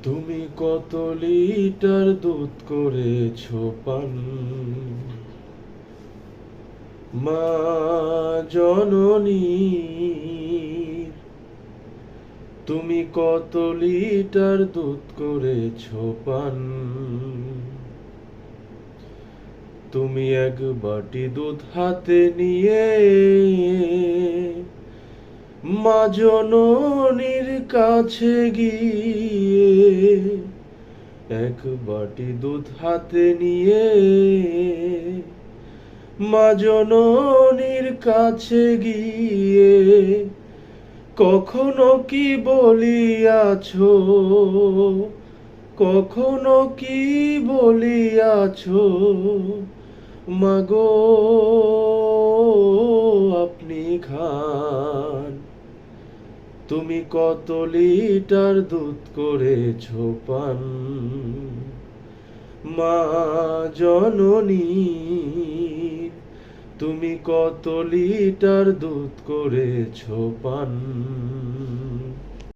তুমি কত লিটার দুধ করেছো পান, মা জননী। তুমি কত লিটার দুধ করেছো পান, তুমি এক বাটি দুধ হাতে নিয়ে মা জননীর কাছে গিয়ে, এক বাটি দুধ হাতে নিয়ে মা জননীর কাছে গিয়ে কখনো কি বলিয়াছো, কখনো কি বলিয়াছো, মাগো আপনি খান। তুমি কত লিটার দুধ করেছো পান, মা জননী। তুমি কত লিটার দুধ করেছো পান।